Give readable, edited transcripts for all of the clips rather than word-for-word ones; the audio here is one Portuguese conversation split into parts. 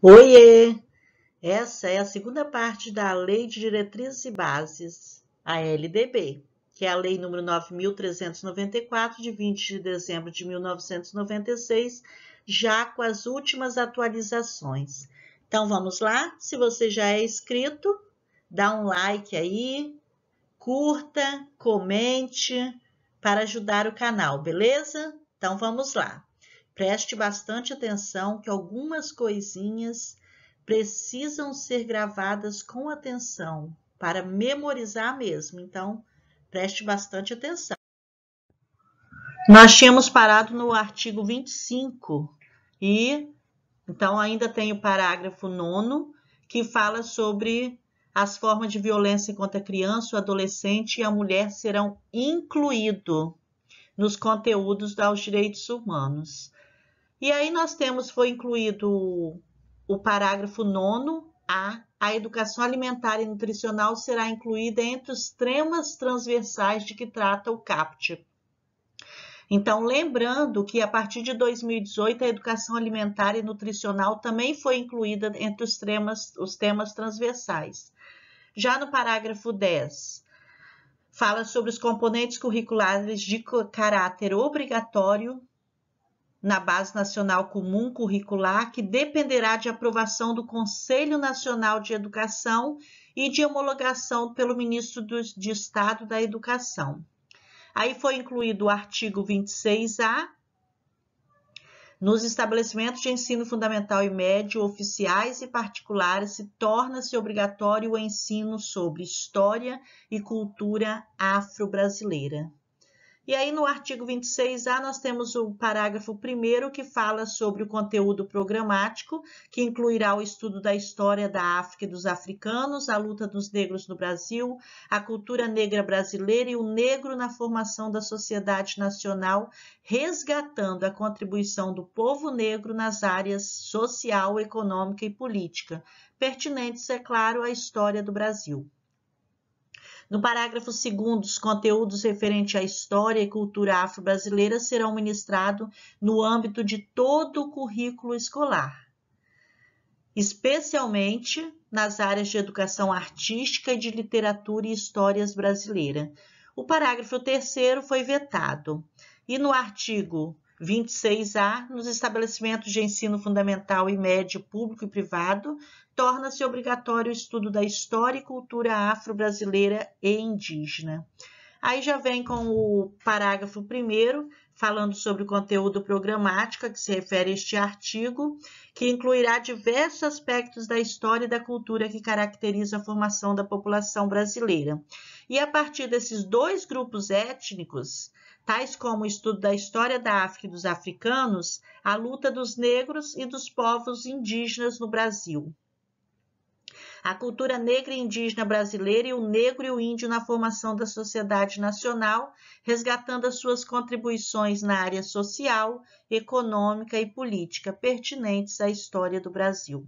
Oiê! Essa é a segunda parte da Lei de Diretrizes e Bases, a LDB, que é a Lei número 9.394, de 20 de dezembro de 1996, já com as últimas atualizações. Então, vamos lá? Se você já é inscrito, dá um like aí, curta, comente, para ajudar o canal, beleza? Então, vamos lá. Preste bastante atenção que algumas coisinhas precisam ser gravadas com atenção para memorizar mesmo. Então, preste bastante atenção. Nós tínhamos parado no artigo 25 e então ainda tem o parágrafo 9º que fala sobre as formas de violência contra a criança, o adolescente e a mulher serão incluídos nos conteúdos dos direitos humanos. E aí nós temos, foi incluído o parágrafo 9º, a educação alimentar e nutricional será incluída entre os temas transversais de que trata o CAPT. Então, lembrando que a partir de 2018 a educação alimentar e nutricional também foi incluída entre os temas transversais. Já no parágrafo 10, fala sobre os componentes curriculares de caráter obrigatório na Base Nacional Comum Curricular, que dependerá de aprovação do Conselho Nacional de Educação e de homologação pelo Ministro de Estado da Educação. Aí foi incluído o artigo 26A, nos estabelecimentos de ensino fundamental e médio, oficiais e particulares, se torna-se obrigatório o ensino sobre história e cultura afro-brasileira. E aí, no artigo 26A, nós temos o parágrafo 1º, que fala sobre o conteúdo programático, que incluirá o estudo da história da África e dos africanos, a luta dos negros no Brasil, a cultura negra brasileira e o negro na formação da sociedade nacional, resgatando a contribuição do povo negro nas áreas social, econômica e política, pertinentes, é claro, à história do Brasil. No parágrafo 2º, os conteúdos referentes à história e cultura afro-brasileira serão ministrados no âmbito de todo o currículo escolar, especialmente nas áreas de educação artística e de literatura e histórias brasileiras. O parágrafo 3º foi vetado. E no artigo 26A, nos estabelecimentos de ensino fundamental e médio, público e privado, torna-se obrigatório o estudo da história e cultura afro-brasileira e indígena. Aí já vem com o parágrafo 1º, falando sobre o conteúdo programático, que se refere a este artigo, que incluirá diversos aspectos da história e da cultura que caracterizam a formação da população brasileira. E a partir desses dois grupos étnicos, tais como o estudo da história da África e dos africanos, a luta dos negros e dos povos indígenas no Brasil, a cultura negra e indígena brasileira e o negro e o índio na formação da sociedade nacional, resgatando as suas contribuições na área social, econômica e política pertinentes à história do Brasil.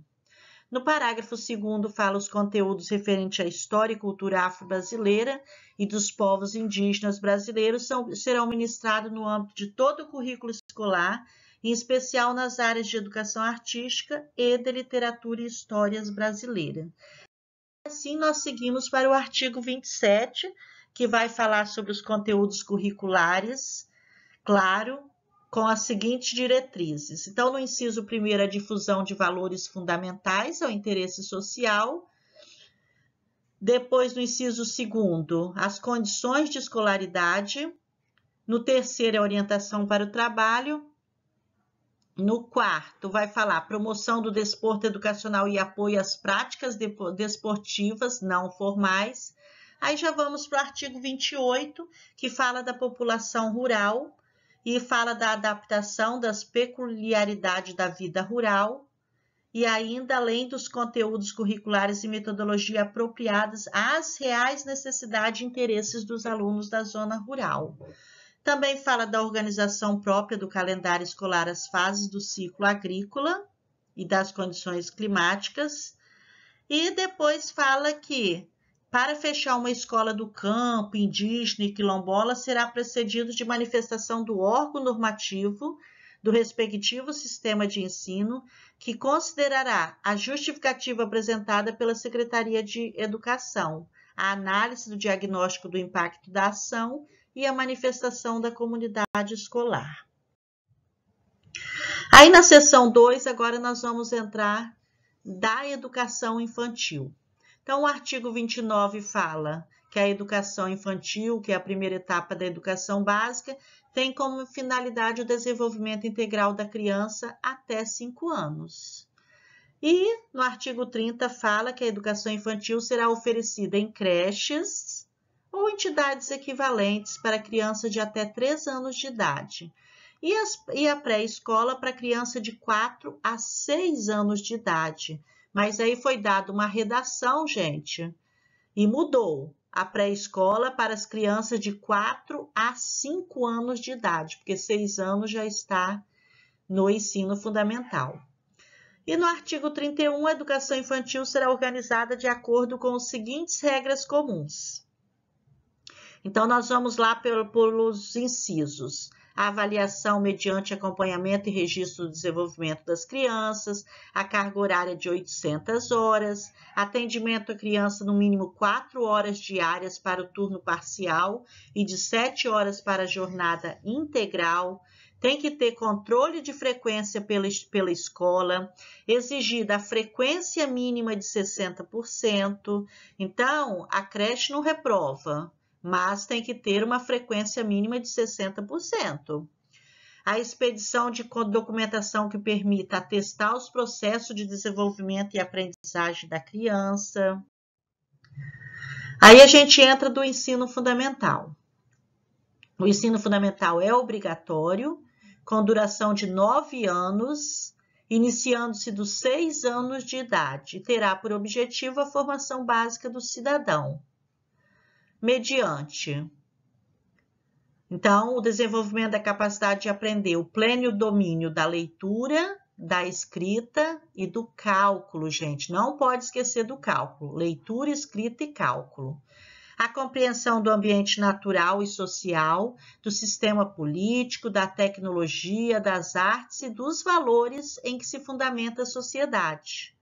No parágrafo 2º, fala os conteúdos referentes à história e cultura afro-brasileira e dos povos indígenas brasileiros serão ministrados no âmbito de todo o currículo escolar, em especial nas áreas de educação artística e de literatura e histórias brasileiras. Assim, nós seguimos para o artigo 27, que vai falar sobre os conteúdos curriculares, claro, com as seguintes diretrizes. Então, no inciso 1º, a difusão de valores fundamentais ao interesse social. Depois, no inciso 2º, as condições de escolaridade. No 3º, a orientação para o trabalho. No 4º, vai falar promoção do desporto educacional e apoio às práticas desportivas não formais. Aí já vamos para o artigo 28, que fala da população rural e fala da adaptação das peculiaridades da vida rural e ainda além dos conteúdos curriculares e metodologia apropriadas às reais necessidades e interesses dos alunos da zona rural. Também fala da organização própria do calendário escolar, as fases do ciclo agrícola e das condições climáticas. E depois fala que, para fechar uma escola do campo, indígena e quilombola, será precedido de manifestação do órgão normativo do respectivo sistema de ensino, que considerará a justificativa apresentada pela Secretaria de Educação, a análise do diagnóstico do impacto da ação e a manifestação da comunidade escolar. Aí na seção 2, agora nós vamos entrar da educação infantil. Então, o artigo 29 fala que a educação infantil, que é a primeira etapa da educação básica, tem como finalidade o desenvolvimento integral da criança até 5 anos. E no artigo 30 fala que a educação infantil será oferecida em creches ou entidades equivalentes para criança de até 3 anos de idade, e a pré-escola para criança de 4 a 6 anos de idade. Mas aí foi dada uma redação, gente, e mudou a pré-escola para as crianças de 4 a 5 anos de idade, porque 6 anos já está no ensino fundamental. E no artigo 31, a educação infantil será organizada de acordo com as seguintes regras comuns. Então, nós vamos lá pelos incisos. A avaliação mediante acompanhamento e registro do desenvolvimento das crianças, a carga horária de 800 horas, atendimento à criança no mínimo 4 horas diárias para o turno parcial e de 7 horas para a jornada integral. Tem que ter controle de frequência pela escola, exigida a frequência mínima de 60%. Então, a creche não reprova, mas tem que ter uma frequência mínima de 60%. A expedição de documentação que permita atestar os processos de desenvolvimento e aprendizagem da criança. Aí a gente entra do ensino fundamental. O ensino fundamental é obrigatório, com duração de 9 anos, iniciando-se dos 6 anos de idade, e terá por objetivo a formação básica do cidadão, mediante, então, o desenvolvimento da capacidade de aprender o pleno domínio da leitura, da escrita e do cálculo, gente. Não pode esquecer do cálculo. Leitura, escrita e cálculo. A compreensão do ambiente natural e social, do sistema político, da tecnologia, das artes e dos valores em que se fundamenta a sociedade.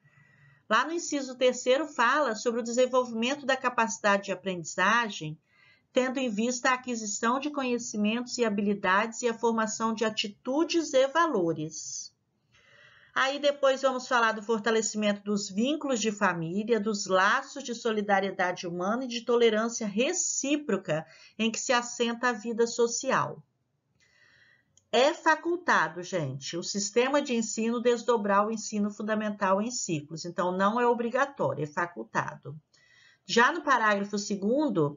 Lá no inciso 3º fala sobre o desenvolvimento da capacidade de aprendizagem, tendo em vista a aquisição de conhecimentos e habilidades e a formação de atitudes e valores. Aí depois vamos falar do fortalecimento dos vínculos de família, dos laços de solidariedade humana e de tolerância recíproca em que se assenta a vida social. É facultado, gente, o sistema de ensino desdobrar o ensino fundamental em ciclos, então não é obrigatório, é facultado. Já no parágrafo 2º,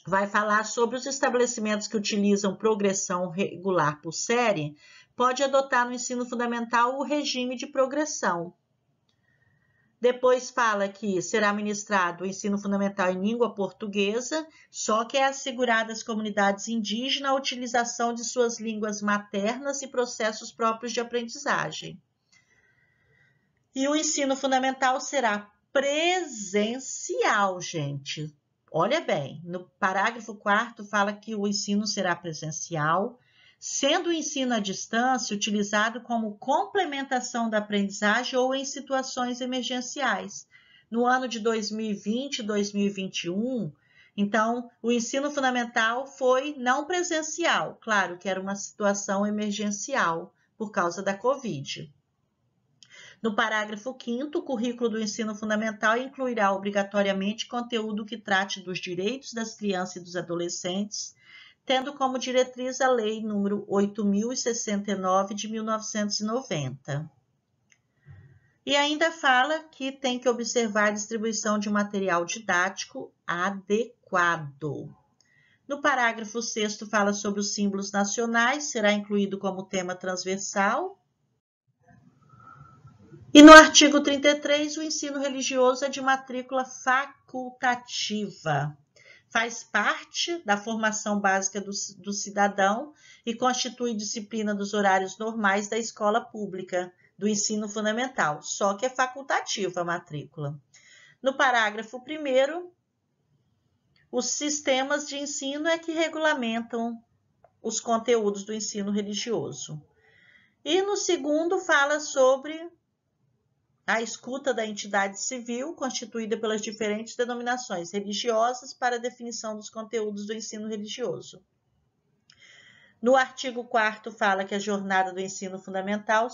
vai falar sobre os estabelecimentos que utilizam progressão regular por série, pode adotar no ensino fundamental o regime de progressão. Depois fala que será ministrado o ensino fundamental em língua portuguesa, só que é assegurada às comunidades indígenas a utilização de suas línguas maternas e processos próprios de aprendizagem. E o ensino fundamental será presencial, gente. Olha bem, no parágrafo 4º fala que o ensino será presencial, sendo o ensino à distância utilizado como complementação da aprendizagem ou em situações emergenciais. No ano de 2020 e 2021, então, o ensino fundamental foi não presencial, claro que era uma situação emergencial por causa da Covid. No parágrafo 5º, o currículo do ensino fundamental incluirá obrigatoriamente conteúdo que trate dos direitos das crianças e dos adolescentes, tendo como diretriz a Lei nº 8.069 de 1990. E ainda fala que tem que observar a distribuição de material didático adequado. No parágrafo 6º fala sobre os símbolos nacionais, será incluído como tema transversal. E no artigo 33, o ensino religioso é de matrícula facultativa. Faz parte da formação básica do cidadão e constitui disciplina dos horários normais da escola pública, do ensino fundamental, só que é facultativa a matrícula. No parágrafo 1º, os sistemas de ensino é que regulamentam os conteúdos do ensino religioso. E no segundo fala sobre a escuta da entidade civil, constituída pelas diferentes denominações religiosas, para a definição dos conteúdos do ensino religioso. No artigo 4º fala que a jornada do ensino fundamental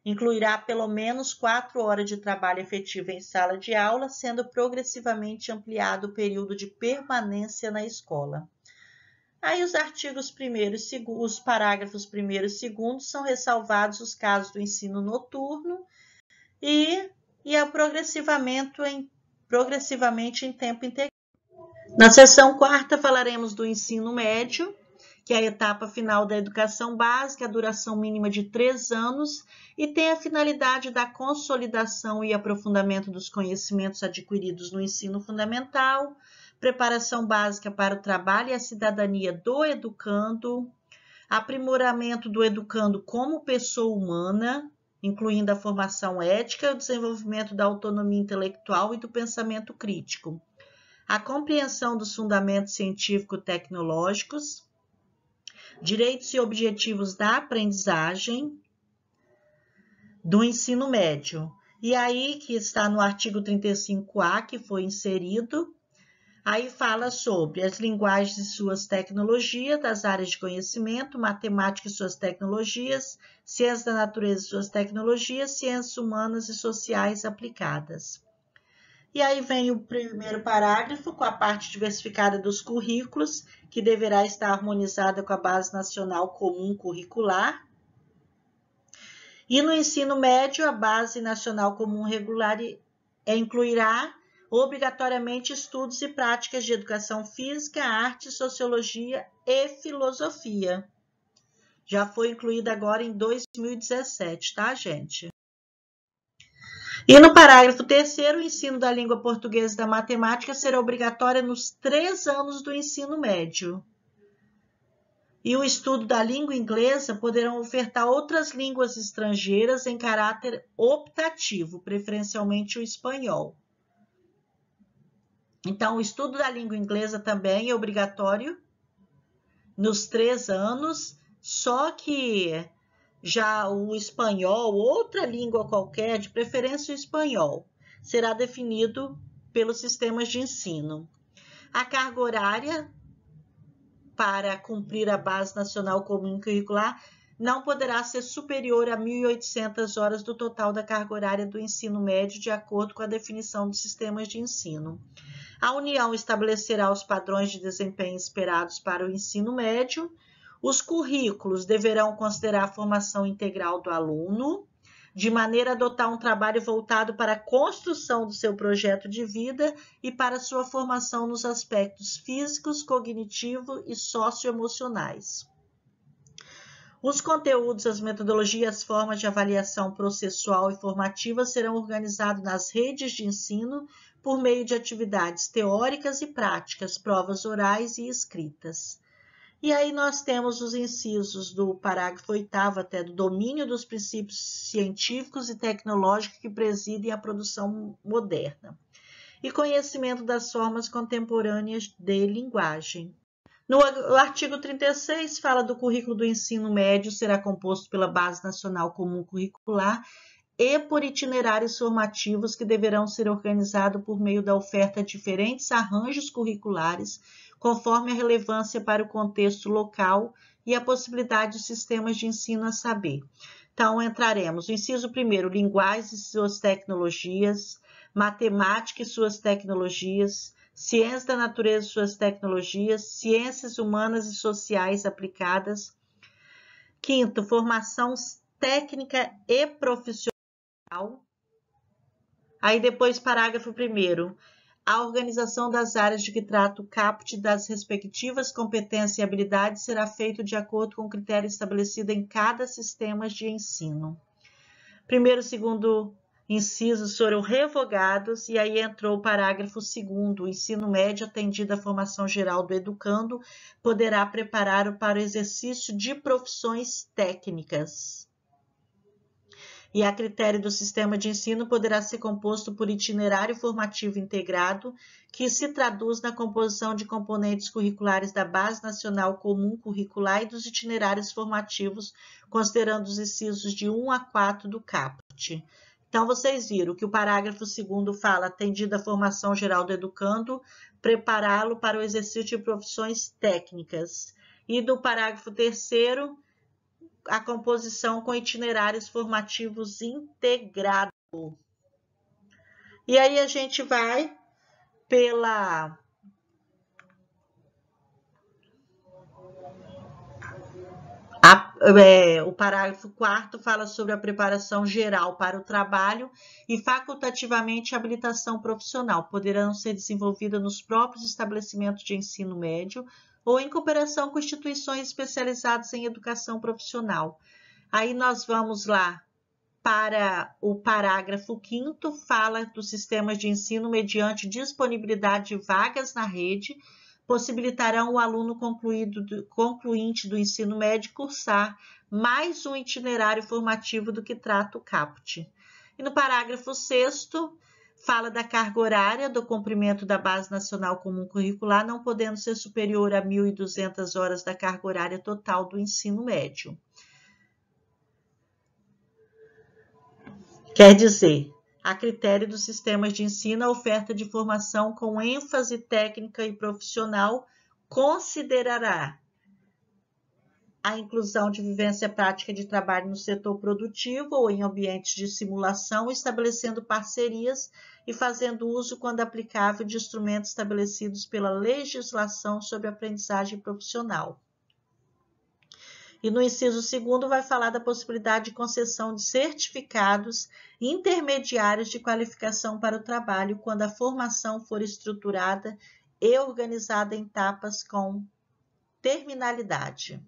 incluirá pelo menos 4 horas de trabalho efetivo em sala de aula, sendo progressivamente ampliado o período de permanência na escola. Aí os os parágrafos 1º e 2º são ressalvados os casos do ensino noturno e progressivamente em tempo integral. Na seção 4ª falaremos do ensino médio, que é a etapa final da educação básica, a duração mínima de 3 anos, e tem a finalidade da consolidação e aprofundamento dos conhecimentos adquiridos no ensino fundamental, preparação básica para o trabalho e a cidadania do educando, aprimoramento do educando como pessoa humana, incluindo a formação ética, o desenvolvimento da autonomia intelectual e do pensamento crítico, a compreensão dos fundamentos científico-tecnológicos, direitos e objetivos da aprendizagem do ensino médio. E aí que está no artigo 35A, que foi inserido, aí fala sobre as linguagens e suas tecnologias, das áreas de conhecimento, matemática e suas tecnologias, ciências da natureza e suas tecnologias, ciências humanas e sociais aplicadas. E aí vem o primeiro parágrafo, com a parte diversificada dos currículos, que deverá estar harmonizada com a Base Nacional Comum Curricular. E no ensino médio, a Base Nacional Comum Regular incluirá obrigatoriamente estudos e práticas de educação física, arte, sociologia e filosofia. Já foi incluída agora em 2017, tá, gente? E no parágrafo 3º, o ensino da língua portuguesa e da matemática será obrigatório nos 3 anos do ensino médio. E o estudo da língua inglesa poderão ofertar outras línguas estrangeiras em caráter optativo, preferencialmente o espanhol. Então, o estudo da língua inglesa também é obrigatório nos 3 anos, só que já o espanhol, outra língua qualquer, de preferência o espanhol, será definido pelos sistemas de ensino. A carga horária para cumprir a Base Nacional Comum Curricular não poderá ser superior a 1.800 horas do total da carga horária do ensino médio, de acordo com a definição dos sistemas de ensino. A União estabelecerá os padrões de desempenho esperados para o ensino médio. Os currículos deverão considerar a formação integral do aluno, de maneira a adotar um trabalho voltado para a construção do seu projeto de vida e para sua formação nos aspectos físicos, cognitivos e socioemocionais. Os conteúdos, as metodologias, as formas de avaliação processual e formativa serão organizados nas redes de ensino por meio de atividades teóricas e práticas, provas orais e escritas. E aí nós temos os incisos do parágrafo 8º até do domínio dos princípios científicos e tecnológicos que presidem a produção moderna. E conhecimento das formas contemporâneas de linguagem. No artigo 36 fala do currículo do ensino médio será composto pela Base Nacional Comum Curricular e por itinerários formativos que deverão ser organizados por meio da oferta de diferentes arranjos curriculares, conforme a relevância para o contexto local e a possibilidade de sistemas de ensino a saber. Então, entraremos no inciso 1º, linguagens e suas tecnologias, matemática e suas tecnologias, ciências da natureza e suas tecnologias, ciências humanas e sociais aplicadas. 5º, formação técnica e profissional. Aí depois, parágrafo 1º, a organização das áreas de que trata o caput das respectivas competências e habilidades será feito de acordo com o critério estabelecido em cada sistema de ensino. 1º e 2º incisos foram revogados e aí entrou o parágrafo 2º. O ensino médio, atendida a formação geral do educando, poderá preparar-o para o exercício de profissões técnicas. e a critério do sistema de ensino poderá ser composto por itinerário formativo integrado, que se traduz na composição de componentes curriculares da Base Nacional Comum Curricular e dos itinerários formativos, considerando os incisos de 1 a 4 do caput. Então, vocês viram que o parágrafo 2º fala, atendida a formação geral do educando, prepará-lo para o exercício de profissões técnicas. E do parágrafo 3º, a composição com itinerários formativos integrados. E aí a gente vai pela o parágrafo 4º fala sobre a preparação geral para o trabalho e facultativamente a habilitação profissional, poderão ser desenvolvidas nos próprios estabelecimentos de ensino médio ou em cooperação com instituições especializadas em educação profissional. Aí nós vamos lá para o parágrafo 5º, fala dos sistemas de ensino mediante disponibilidade de vagas na rede, possibilitarão o aluno concluinte do ensino médio cursar mais um itinerário formativo do que trata o caput. E no parágrafo 6º, fala da carga horária do cumprimento da Base Nacional Comum Curricular, não podendo ser superior a 1.200 horas da carga horária total do ensino médio. Quer dizer, a critério dos sistemas de ensino, a oferta de formação com ênfase técnica e profissional considerará a inclusão de vivência prática de trabalho no setor produtivo ou em ambientes de simulação, estabelecendo parcerias e fazendo uso, quando aplicável, de instrumentos estabelecidos pela legislação sobre aprendizagem profissional. E no inciso 2º vai falar da possibilidade de concessão de certificados intermediários de qualificação para o trabalho, quando a formação for estruturada e organizada em etapas com terminalidade.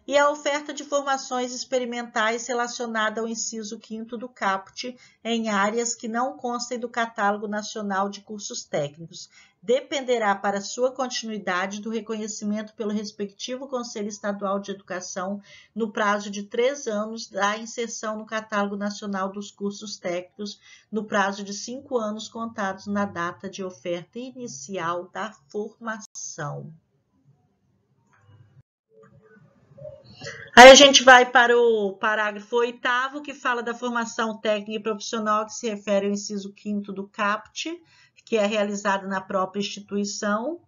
E a oferta de formações experimentais relacionada ao inciso 5º do caput em áreas que não constem do Catálogo Nacional de Cursos Técnicos dependerá para sua continuidade do reconhecimento pelo respectivo Conselho Estadual de Educação no prazo de 3 anos da inserção no Catálogo Nacional dos Cursos Técnicos no prazo de 5 anos contados na data de oferta inicial da formação. Aí a gente vai para o parágrafo 8º, que fala da formação técnica e profissional, que se refere ao inciso 5º do caput, que é realizada na própria instituição.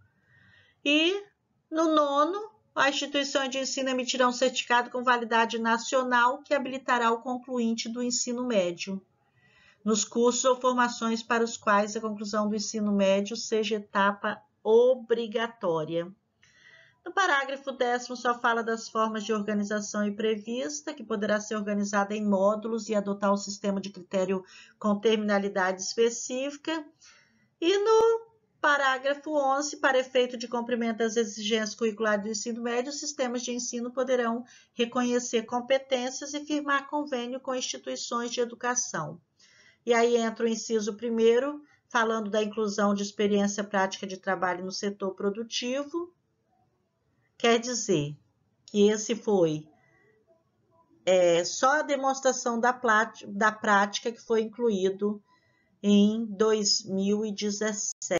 E no 9º, as instituições de ensino emitirão certificado com validade nacional que habilitará o concluinte do ensino médio, nos cursos ou formações para os quais a conclusão do ensino médio seja etapa obrigatória. No parágrafo 10º só fala das formas de organização imprevista, que poderá ser organizada em módulos e adotar o sistema de critério com terminalidade específica. E no parágrafo 11, para efeito de cumprimento das exigências curriculares do ensino médio, os sistemas de ensino poderão reconhecer competências e firmar convênio com instituições de educação. E aí entra o inciso 1º, falando da inclusão de experiência prática de trabalho no setor produtivo. Quer dizer que esse foi só a demonstração da prática que foi incluído em 2017.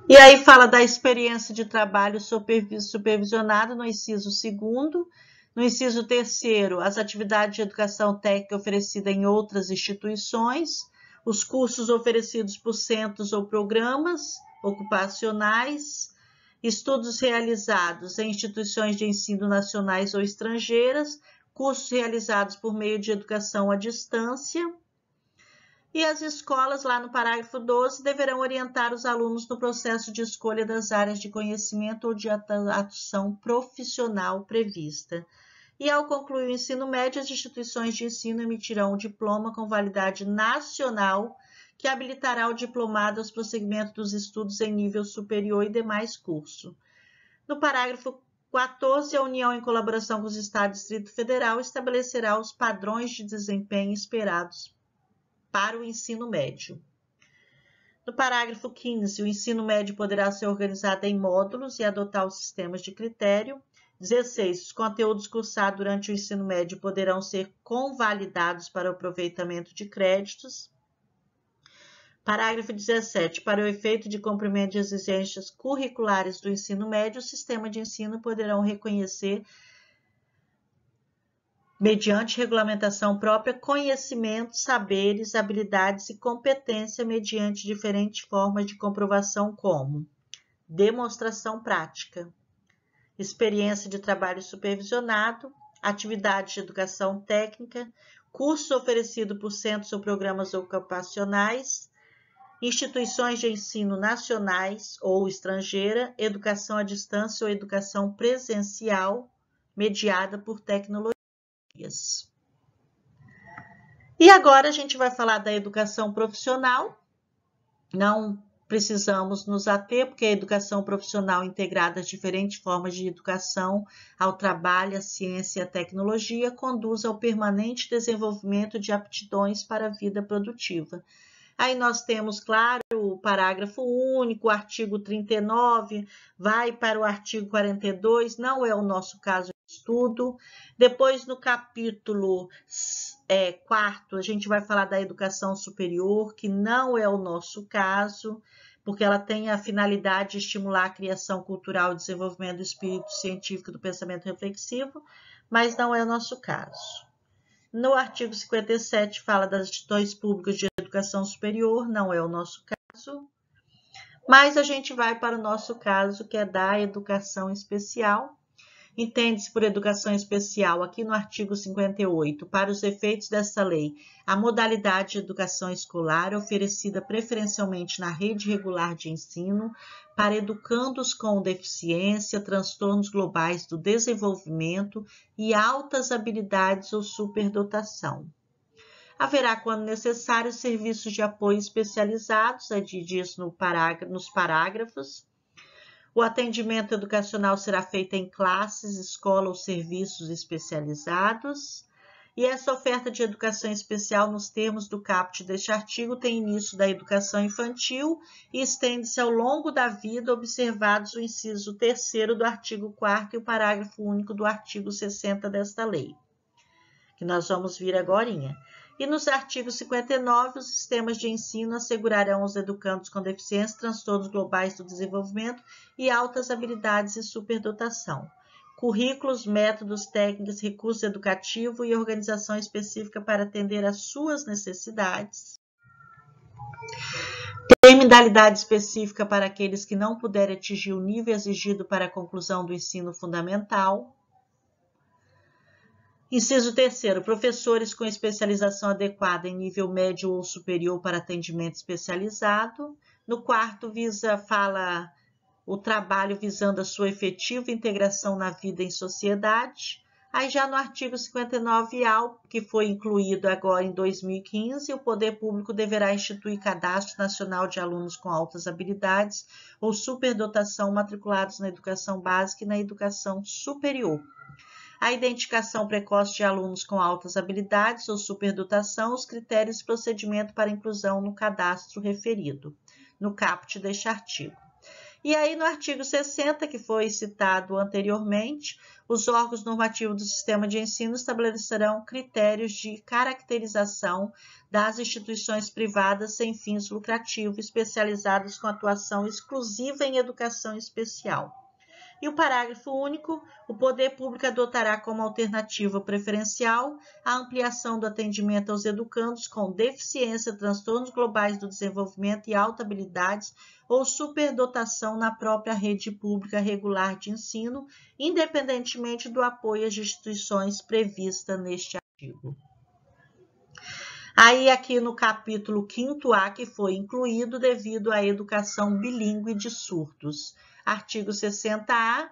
E aí fala da experiência de trabalho supervisionado no inciso 2º. No inciso 3º, as atividades de educação técnica oferecidas em outras instituições, os cursos oferecidos por centros ou programas ocupacionais, estudos realizados em instituições de ensino nacionais ou estrangeiras, cursos realizados por meio de educação à distância. E as escolas, lá no parágrafo 12, deverão orientar os alunos no processo de escolha das áreas de conhecimento ou de atuação profissional prevista. E ao concluir o ensino médio, as instituições de ensino emitirão um diploma com validade nacional que habilitará o diplomado aos prosseguimentos dos estudos em nível superior e demais cursos. No parágrafo 14, a União, em colaboração com os Estados e Distrito Federal, estabelecerá os padrões de desempenho esperados para o ensino médio. No parágrafo 15, o ensino médio poderá ser organizado em módulos e adotar os sistemas de critério. 16. Os conteúdos cursados durante o ensino médio poderão ser convalidados para o aproveitamento de créditos. Parágrafo 17. Para o efeito de cumprimento de exigências curriculares do ensino médio, o sistema de ensino poderão reconhecer, mediante regulamentação própria, conhecimentos, saberes, habilidades e competência mediante diferentes formas de comprovação como demonstração prática, experiência de trabalho supervisionado, atividade de educação técnica, curso oferecido por centros ou programas ocupacionais, instituições de ensino nacionais ou estrangeira, educação à distância ou educação presencial mediada por tecnologias. E agora a gente vai falar da educação profissional. Não precisamos nos ater, porque a educação profissional integrada às diferentes formas de educação, ao trabalho, à ciência e à tecnologia, conduz ao permanente desenvolvimento de aptidões para a vida produtiva. Aí nós temos, claro, o parágrafo único, o artigo 39, vai para o artigo 42, não é o nosso caso de estudo. Depois, no capítulo 4º, a gente vai falar da educação superior, que não é o nosso caso, porque ela tem a finalidade de estimular a criação cultural e desenvolvimento do espírito científico e do pensamento reflexivo, mas não é o nosso caso. No artigo 57 fala das instituições públicas de educação superior, não é o nosso caso, mas a gente vai para o nosso caso, que é da educação especial. Entende-se por educação especial, aqui no artigo 58, para os efeitos desta lei, a modalidade de educação escolar oferecida preferencialmente na rede regular de ensino para educandos com deficiência, transtornos globais do desenvolvimento e altas habilidades ou superdotação. Haverá, quando necessário, serviços de apoio especializados, diz nos parágrafos. O atendimento educacional será feito em classes, escola ou serviços especializados. E essa oferta de educação especial, nos termos do caput deste artigo, tem início da educação infantil e estende-se ao longo da vida, observados o inciso 3º do artigo 4º e o parágrafo único do artigo 60 desta lei, que nós vamos vir agorinha. E nos artigos 59, os sistemas de ensino assegurarão aos educandos com deficiência, transtornos globais do desenvolvimento e altas habilidades e superdotação. Currículos, métodos, técnicas, recursos educativos e organização específica para atender às suas necessidades. Tem modalidade específica para aqueles que não puderem atingir o nível exigido para a conclusão do ensino fundamental. Inciso 3º, professores com especialização adequada em nível médio ou superior para atendimento especializado. No 4º, fala o trabalho visando a sua efetiva integração na vida em sociedade. Aí já no artigo 59A, que foi incluído agora em 2015, o poder público deverá instituir cadastro nacional de alunos com altas habilidades ou superdotação matriculados na educação básica e na educação superior. A identificação precoce de alunos com altas habilidades ou superdotação, os critérios e procedimento para inclusão no cadastro referido, no caput deste artigo. E aí no artigo 60, que foi citado anteriormente, os órgãos normativos do sistema de ensino estabelecerão critérios de caracterização das instituições privadas sem fins lucrativos especializadas com atuação exclusiva em educação especial. E o parágrafo único, o poder público adotará como alternativa preferencial a ampliação do atendimento aos educandos com deficiência, transtornos globais do desenvolvimento e alta habilidades ou superdotação na própria rede pública regular de ensino, independentemente do apoio às instituições prevista neste artigo. Aí aqui no capítulo 5º-A, que foi incluído devido à educação bilíngue de surdos. Artigo 60A,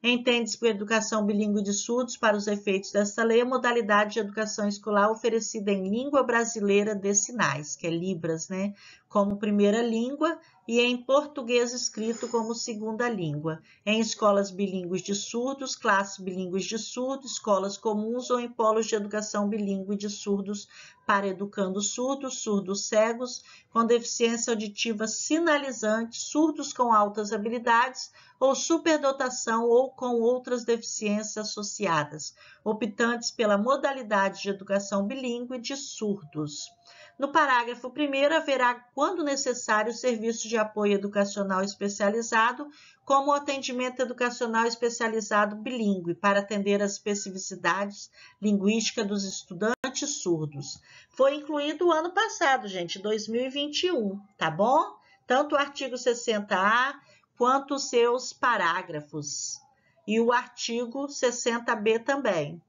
entende-se por educação bilíngue de surdos para os efeitos desta lei a modalidade de educação escolar oferecida em língua brasileira de sinais, que é Libras, né? como primeira língua e em português escrito como segunda língua, em escolas bilíngues de surdos, classes bilíngues de surdos, escolas comuns ou em polos de educação bilíngue de surdos para educando surdos, surdos cegos, com deficiência auditiva sinalizante, surdos com altas habilidades ou superdotação ou com outras deficiências associadas, optantes pela modalidade de educação bilíngue de surdos. No parágrafo 1º, haverá, quando necessário, serviço de apoio educacional especializado, como o atendimento educacional especializado bilíngue, para atender às especificidades linguísticas dos estudantes surdos. Foi incluído o ano passado, gente, 2021, tá bom? Tanto o artigo 60A quanto os seus parágrafos. E o artigo 60B também.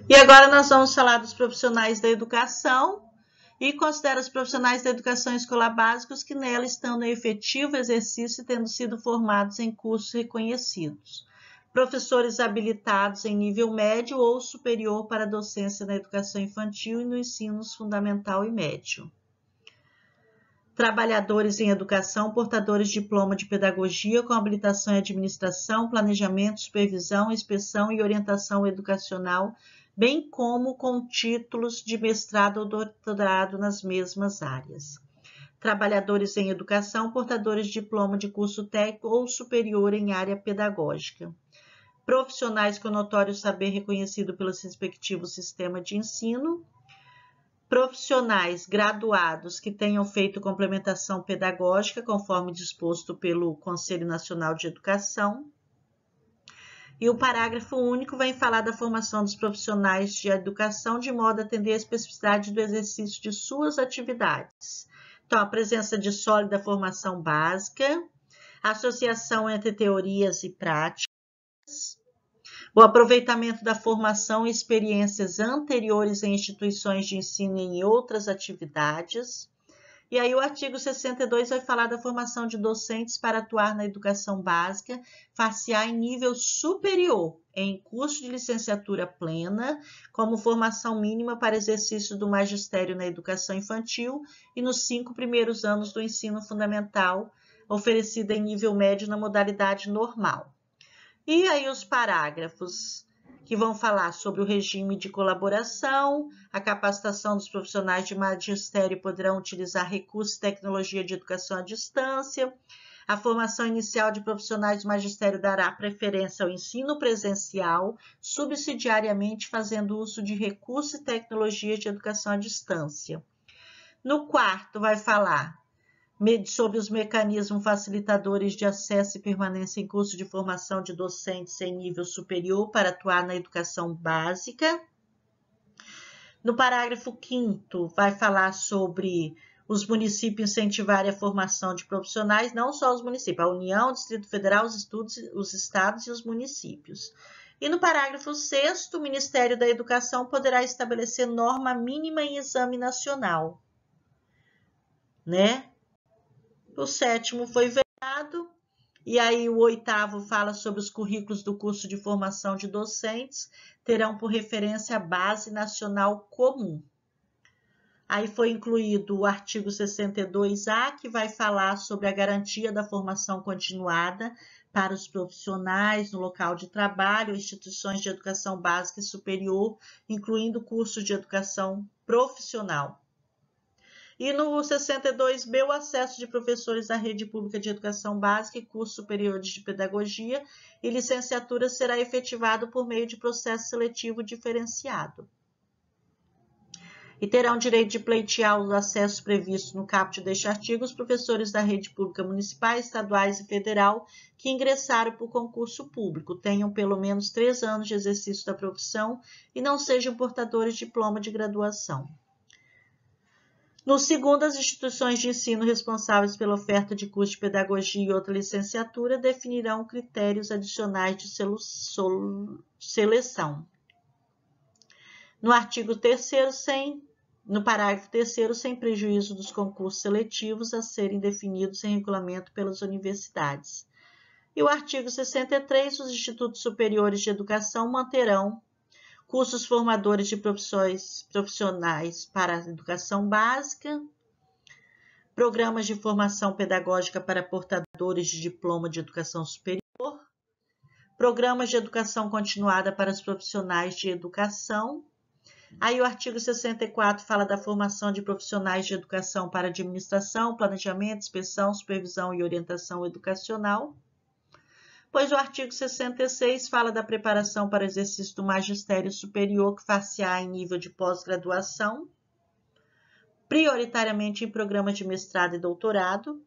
E agora nós vamos falar dos profissionais da educação e considera os profissionais da educação escolar básicos que nela estão no efetivo exercício e tendo sido formados em cursos reconhecidos. Professores habilitados em nível médio ou superior para docência na educação infantil e no ensino fundamental e médio. Trabalhadores em educação, portadores de diploma de pedagogia com habilitação em administração, planejamento, supervisão, inspeção e orientação educacional, bem como com títulos de mestrado ou doutorado nas mesmas áreas. Trabalhadores em educação, portadores de diploma de curso técnico ou superior em área pedagógica. Profissionais com notório saber reconhecido pelos respectivos sistemas de ensino. Profissionais graduados que tenham feito complementação pedagógica, conforme disposto pelo Conselho Nacional de Educação. E o parágrafo único vai falar da formação dos profissionais de educação de modo a atender a especificidade do exercício de suas atividades. Então, a presença de sólida formação básica, associação entre teorias e práticas, o aproveitamento da formação e experiências anteriores em instituições de ensino e em outras atividades. E aí o artigo 62 vai falar da formação de docentes para atuar na educação básica, far-se-á em nível superior, em curso de licenciatura plena, como formação mínima para exercício do magistério na educação infantil e nos 5 primeiros anos do ensino fundamental, oferecida em nível médio na modalidade normal. E aí os parágrafos que vão falar sobre o regime de colaboração, a capacitação dos profissionais de magistério poderão utilizar recursos e tecnologia de educação à distância, a formação inicial de profissionais de magistério dará preferência ao ensino presencial, subsidiariamente fazendo uso de recursos e tecnologias de educação à distância. No quarto vai falar sobre os mecanismos facilitadores de acesso e permanência em curso de formação de docentes em nível superior para atuar na educação básica. No parágrafo 5º, vai falar sobre os municípios incentivarem a formação de profissionais, não só os municípios, a União, o Distrito Federal, os estados e os municípios. E no parágrafo 6º, o Ministério da Educação poderá estabelecer norma mínima em exame nacional, né? O 7º foi vetado, e aí o 8º fala sobre os currículos do curso de formação de docentes, terão por referência a Base Nacional Comum. Aí foi incluído o artigo 62A, que vai falar sobre a garantia da formação continuada para os profissionais no local de trabalho, instituições de educação básica e superior, incluindo cursos de educação profissional. E no 62B, o acesso de professores à rede pública de educação básica e cursos superiores de pedagogia e licenciatura será efetivado por meio de processo seletivo diferenciado. E terão direito de pleitear os acessos previstos no caput deste artigo os professores da rede pública municipal, estaduais e federal que ingressaram por concurso público, tenham pelo menos 3 anos de exercício da profissão e não sejam portadores de diploma de graduação. No segundo, as instituições de ensino responsáveis pela oferta de curso de pedagogia e outra licenciatura definirão critérios adicionais de seleção. No artigo 3º, no parágrafo 3º, sem prejuízo dos concursos seletivos a serem definidos em regulamento pelas universidades. E o artigo 63, os institutos superiores de educação manterão cursos formadores de profissionais para a educação básica, programas de formação pedagógica para portadores de diploma de educação superior, programas de educação continuada para os profissionais de educação. Aí o artigo 64 fala da formação de profissionais de educação para administração, planejamento, inspeção, supervisão e orientação educacional. Pois o artigo 66 fala da preparação para o exercício do magistério superior que far-se-á em nível de pós-graduação, prioritariamente em programas de mestrado e doutorado.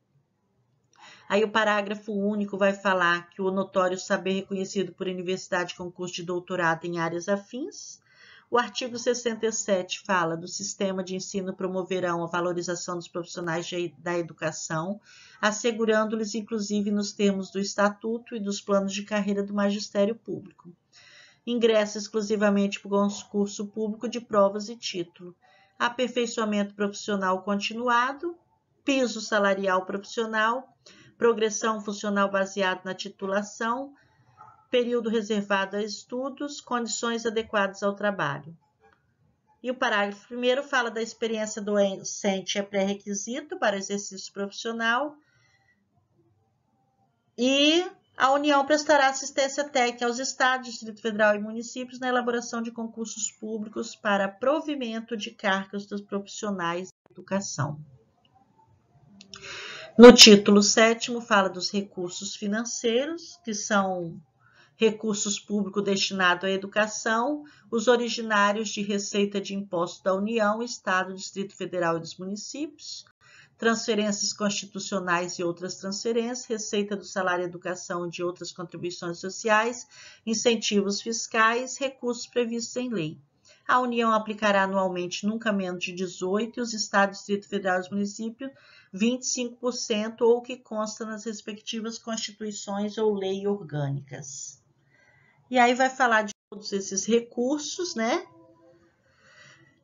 Aí o parágrafo único vai falar que o notório saber reconhecido por universidade com curso de doutorado em áreas afins. O artigo 67 fala do sistema de ensino promoverão a valorização dos profissionais da educação, assegurando-lhes, inclusive, nos termos do Estatuto e dos planos de carreira do magistério público. Ingresso exclusivamente por concurso público de provas e título. Aperfeiçoamento profissional continuado, piso salarial profissional, progressão funcional baseada na titulação, período reservado a estudos, condições adequadas ao trabalho. E o parágrafo primeiro fala da experiência docente é pré-requisito para exercício profissional e a União prestará assistência técnica aos Estados, Distrito Federal e municípios na elaboração de concursos públicos para provimento de cargos dos profissionais da educação. No título 7º fala dos recursos financeiros, que são recursos públicos destinados à educação, os originários de receita de imposto da União, Estado, Distrito Federal e dos municípios, transferências constitucionais e outras transferências, receita do salário educação e de outras contribuições sociais, incentivos fiscais, recursos previstos em lei. A União aplicará anualmente nunca menos de 18% e os Estados, Distrito Federal e os municípios 25% ou o que consta nas respectivas constituições ou leis orgânicas. E aí vai falar de todos esses recursos, né?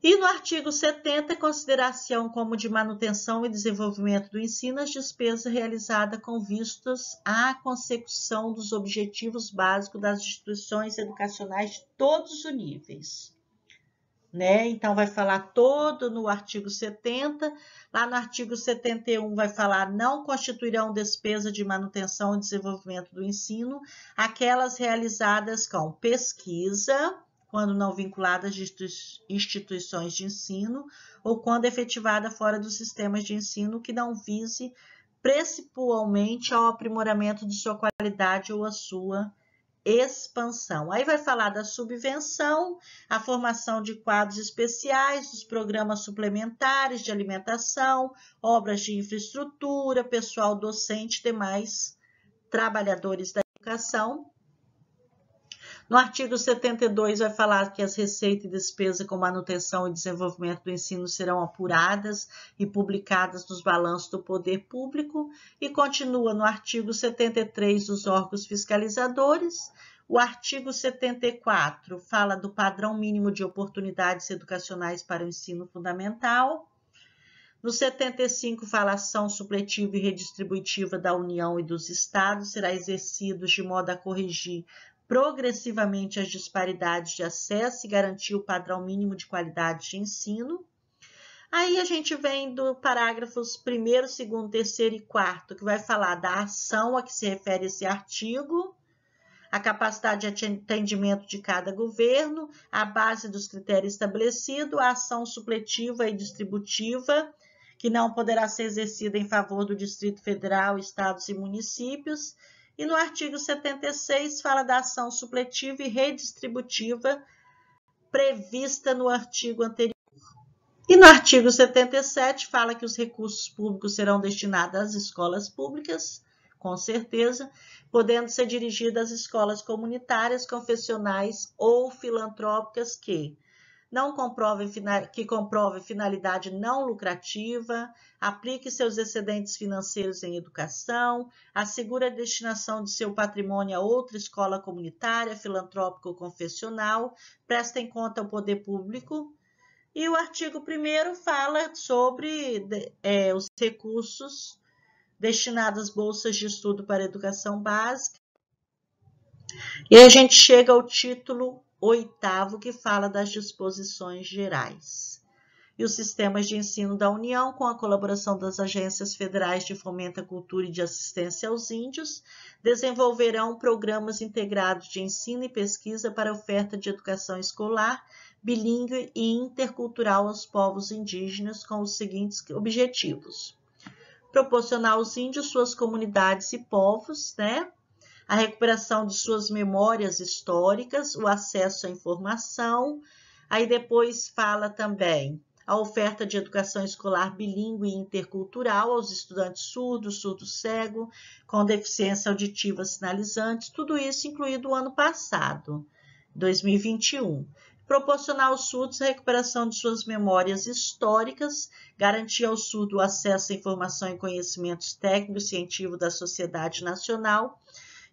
E no artigo 70, consideração como de manutenção e desenvolvimento do ensino as despesas realizadas com vistas à consecução dos objetivos básicos das instituições educacionais de todos os níveis. Né? Então, vai falar todo no artigo 70, lá no artigo 71 vai falar não constituirão despesa de manutenção e desenvolvimento do ensino aquelas realizadas com pesquisa, quando não vinculadas de instituições de ensino, ou quando efetivada fora dos sistemas de ensino que não vise principalmente ao aprimoramento de sua qualidade ou a sua expansão. Aí vai falar da subvenção, a formação de quadros especiais, dos programas suplementares de alimentação, obras de infraestrutura, pessoal docente e demais trabalhadores da educação. No artigo 72 vai falar que as receitas e despesas com manutenção e desenvolvimento do ensino serão apuradas e publicadas nos balanços do poder público e continua no artigo 73 dos órgãos fiscalizadores. O artigo 74 fala do padrão mínimo de oportunidades educacionais para o ensino fundamental. No 75 fala ação supletiva e redistributiva da União e dos Estados será exercido de modo a corrigir progressivamente as disparidades de acesso e garantir o padrão mínimo de qualidade de ensino. Aí a gente vem do parágrafos 1º, 2º, 3º e 4º, que vai falar da ação a que se refere esse artigo, a capacidade de atendimento de cada governo, a base dos critérios estabelecidos, a ação supletiva e distributiva, que não poderá ser exercida em favor do Distrito Federal, estados e municípios. E no artigo 76 fala da ação supletiva e redistributiva prevista no artigo anterior. E no artigo 77 fala que os recursos públicos serão destinados às escolas públicas, com certeza, podendo ser dirigidos às escolas comunitárias, confessionais ou filantrópicas que comprovem finalidade não lucrativa, aplique seus excedentes financeiros em educação, assegure a destinação de seu patrimônio a outra escola comunitária, filantrópica ou confessional, presta em conta ao poder público. E o artigo 1º fala sobre os recursos destinados às bolsas de estudo para a educação básica. E a gente chega ao título 8º, que fala das disposições gerais. E os sistemas de ensino da União, com a colaboração das agências federais de fomento à cultura e de assistência aos índios, desenvolverão programas integrados de ensino e pesquisa para oferta de educação escolar, bilíngue e intercultural aos povos indígenas, com os seguintes objetivos: proporcionar aos índios, suas comunidades e povos, a recuperação de suas memórias históricas, o acesso à informação. Aí depois fala também a oferta de educação escolar bilíngue e intercultural aos estudantes surdos, surdo-cego, com deficiência auditiva sinalizante, tudo isso incluído o ano passado, 2021. Proporcionar aos surdos a recuperação de suas memórias históricas, garantir ao surdo o acesso à informação e conhecimentos técnicos e científicos da sociedade nacional.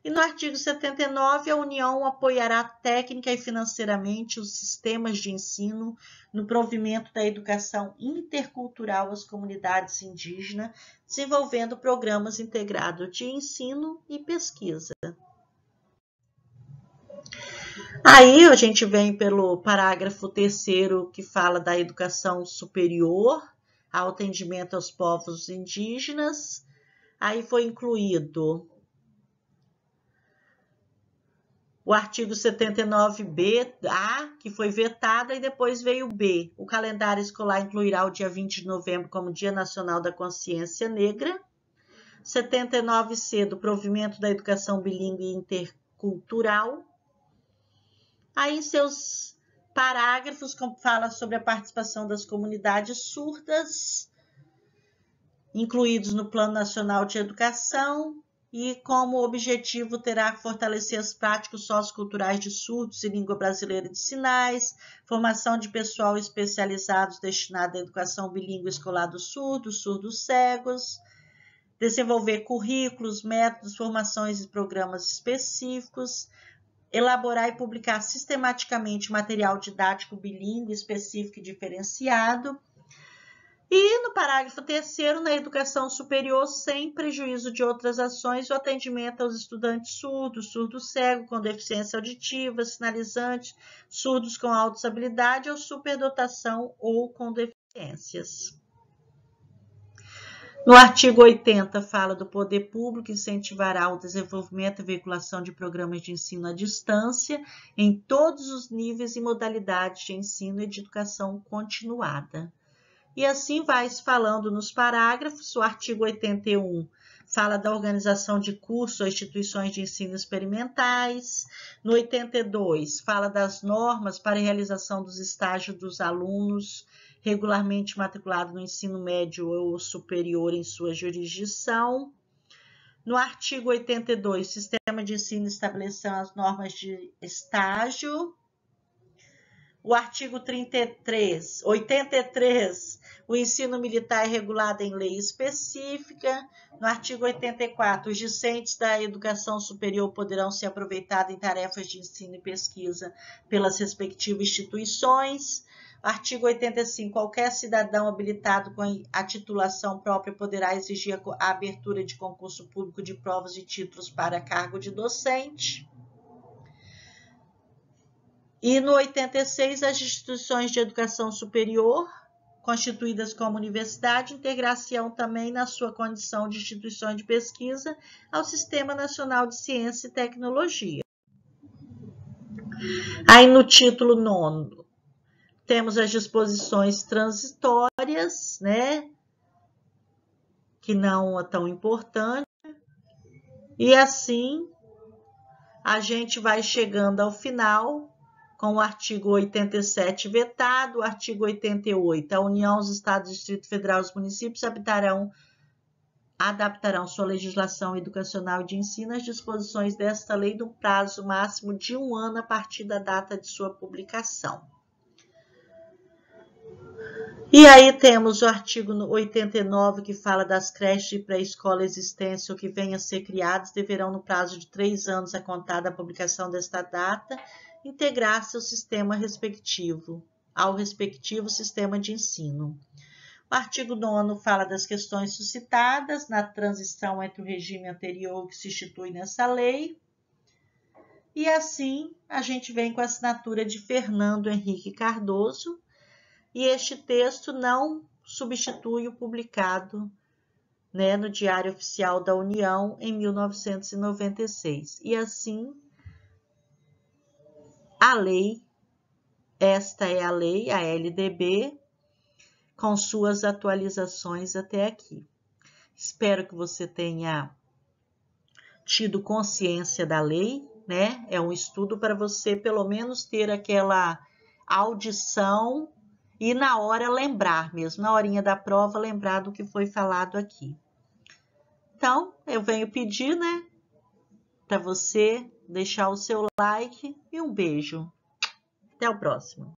E no artigo 79, a União apoiará técnica e financeiramente os sistemas de ensino no provimento da educação intercultural às comunidades indígenas, desenvolvendo programas integrados de ensino e pesquisa. Aí a gente vem pelo parágrafo 3º, que fala da educação superior, ao atendimento aos povos indígenas. Aí foi incluído o artigo 79B-A, que foi vetado, e depois veio o B. O calendário escolar incluirá o dia 20 de novembro como Dia Nacional da Consciência Negra. 79C, do provimento da educação bilíngue e intercultural. Aí, em seus parágrafos, fala sobre a participação das comunidades surdas, incluídos no Plano Nacional de Educação, e como objetivo terá que fortalecer as práticas socioculturais de surdos e língua brasileira de sinais, formação de pessoal especializado destinado à educação bilíngue escolar dos surdos, surdos-cegos, desenvolver currículos, métodos, formações e programas específicos, elaborar e publicar sistematicamente material didático bilíngue específico e diferenciado. E no parágrafo 3º, na educação superior, sem prejuízo de outras ações, o atendimento aos estudantes surdos, surdo-cego, com deficiência auditiva, sinalizante, surdos com alta habilidade ou superdotação ou com deficiências. No artigo 80, fala do poder público incentivará o desenvolvimento e veiculação de programas de ensino à distância em todos os níveis e modalidades de ensino e de educação continuada. E assim vai se falando nos parágrafos. O artigo 81 fala da organização de cursos ou instituições de ensino experimentais. No 82, fala das normas para a realização dos estágios dos alunos regularmente matriculados no ensino médio ou superior em sua jurisdição. No artigo 82, o sistema de ensino estabeleceu as normas de estágio. O artigo 83, o ensino militar é regulado em lei específica. No artigo 84, os discentes da educação superior poderão ser aproveitados em tarefas de ensino e pesquisa pelas respectivas instituições. Artigo 85, qualquer cidadão habilitado com a titulação própria poderá exigir a abertura de concurso público de provas e títulos para cargo de docente. E no 86, as instituições de educação superior, constituídas como universidade, integrar-se-ão também na sua condição de instituições de pesquisa ao Sistema Nacional de Ciência e Tecnologia. Aí no título 9, temos as disposições transitórias, que não é tão importante. E assim, a gente vai chegando ao final, com o artigo 87 vetado, o artigo 88, a União, os Estados, Distrito Federal e os municípios adaptarão sua legislação educacional e de ensino às disposições desta lei no prazo máximo de 1 ano a partir da data de sua publicação. E aí temos o artigo 89, que fala das creches de pré-escola existentes ou que venham a ser criadas, deverão, no prazo de 3 anos a contar da publicação desta data, integrar-se ao respectivo sistema de ensino. O artigo 9º fala das questões suscitadas na transição entre o regime anterior que se institui nessa lei. E assim a gente vem com a assinatura de Fernando Henrique Cardoso, e este texto não substitui o publicado, né, no Diário Oficial da União em 1996. E assim, a lei, esta é a lei, a LDB, com suas atualizações até aqui. Espero que você tenha tido consciência da lei, né? É um estudo para você pelo menos ter aquela audição e na hora lembrar mesmo, na horinha da prova, lembrar do que foi falado aqui. Então, eu venho pedir, né, para você deixar o seu like e um beijo. Até o próximo.